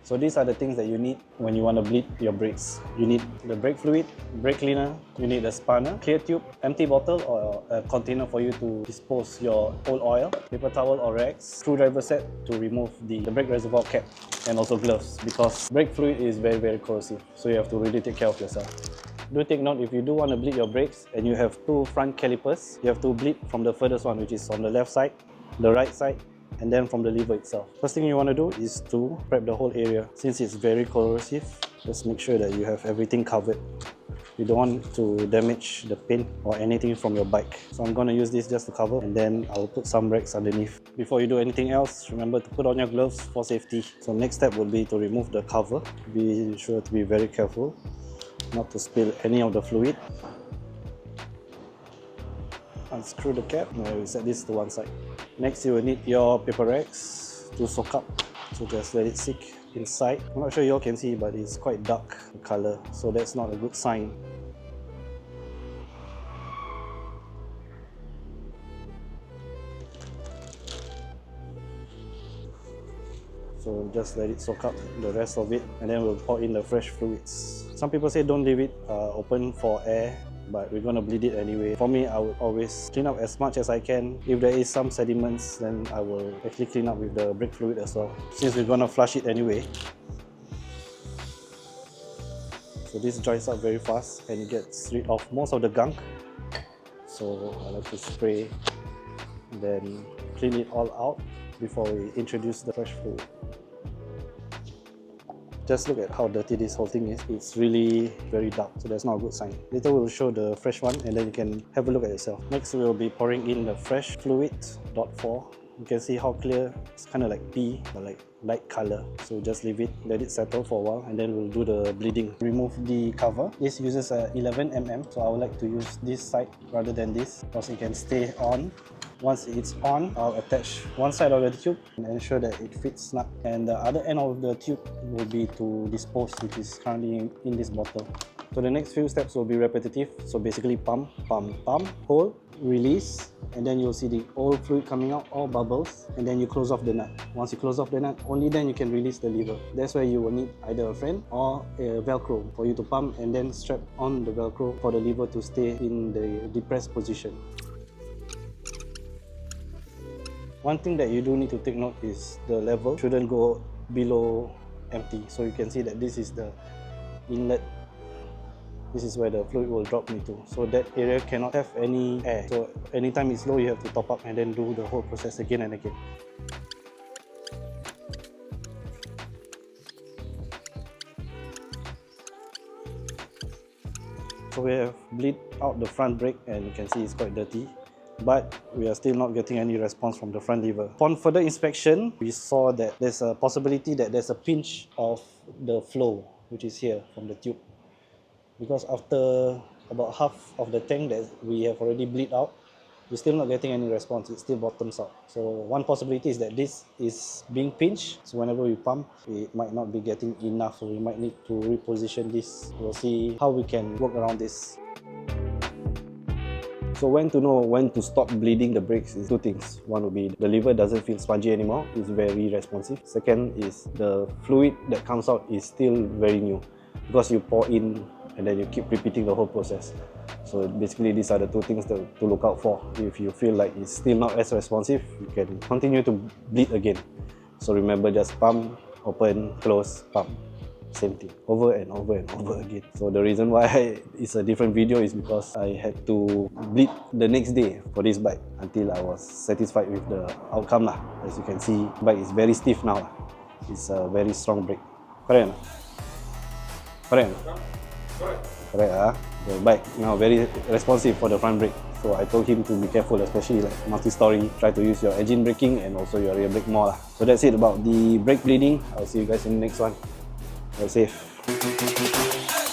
So these are the things that you need when you want to bleed your brakes. You need the brake fluid, brake cleaner, you need a spanner, clear tube, empty bottle or a container for you to dispose your old oil, paper towel or rags, screwdriver set to remove the brake reservoir cap, and also gloves, because brake fluid is very corrosive, so you have to really take care of yourself. Do take note, if you do want to bleed your brakes and you have two front calipers, you have to bleed from the furthest one, which is on the left side, the right side, and then from the lever itself. First thing you want to do is to prep the whole area. Since it's very corrosive, just make sure that you have everything covered. You don't want to damage the paint or anything from your bike. So I'm going to use this just to cover, and then I'll put some rags underneath. Before you do anything else, remember to put on your gloves for safety. So next step would be to remove the cover. Be sure to be very careful not to spill any of the fluid. Unscrew the cap. Now we set this to one side. Next, you will need your paper rags to soak up. So just let it sink inside. I'm not sure you all can see, but it's quite dark in color, so that's not a good sign. So just let it soak up the rest of it, and then we'll pour in the fresh fluids. Some people say don't leave it open for air, but we're going to bleed it anyway. For me, I would always clean up as much as I can. If there is some sediments, then I will actually clean up with the brake fluid as well, since we're going to flush it anyway. So this dries up very fast and it gets rid of most of the gunk. So I like to spray, then clean it all out before we introduce the fresh fluid. Just look at how dirty this whole thing is. It's really very dark, so that's not a good sign. Later we'll show the fresh one and then you can have a look at yourself. Next we'll be pouring in the fresh fluid, .4. You can see how clear, it's kind of like pea, but like light color. So just leave it, let it settle for a while, and then we'll do the bleeding. Remove the cover. This uses a 11 mm, so I would like to use this side rather than this, because it can stay on. Once it's on, I'll attach one side of the tube and ensure that it fits snug. And the other end of the tube will be to dispose, which is currently in this bottle. So the next few steps will be repetitive. So basically pump, pump, pump, hold, release, and then you'll see the old fluid coming out, all bubbles, and then you close off the nut. Once you close off the nut, only then you can release the lever. That's where you will need either a friend or a Velcro for you to pump and then strap on the Velcro for the lever to stay in the depressed position. One thing that you do need to take note is the level shouldn't go below empty. So you can see that this is the inlet. This is where the fluid will drop into. So that area cannot have any air. So anytime it's low, you have to top up and then do the whole process again and again. So we have bleed out the front brake and you can see it's quite dirty. But we are still not getting any response from the front lever. Upon further inspection, we saw that there's a possibility that there's a pinch of the flow, which is here from the tube. Because after about half of the tank that we have already bleed out, we're still not getting any response, it still bottoms out. So one possibility is that this is being pinched, so whenever we pump, it might not be getting enough, so we might need to reposition this. We'll see how we can work around this. So when to know when to stop bleeding the brakes is two things. One would be the lever doesn't feel spongy anymore, it's very responsive. Second is the fluid that comes out is still very new, because you pour in and then you keep repeating the whole process. So basically these are the two things to look out for. If you feel like it's still not as responsive, you can continue to bleed again. So remember, just pump, open, close, pump. Same thing, over and over and over again. So the reason why it's a different video is because I had to bleed the next day for this bike until I was satisfied with the outcome lah. As you can see, the bike is very stiff now. It's a very strong brake. Correct? Correct? Correct. The bike now very responsive for the front brake. So I told him to be careful, especially like multi-story. Try to use your engine braking and also your rear brake more lah. So that's it about the brake bleeding. I'll see you guys in the next one. Stay safe.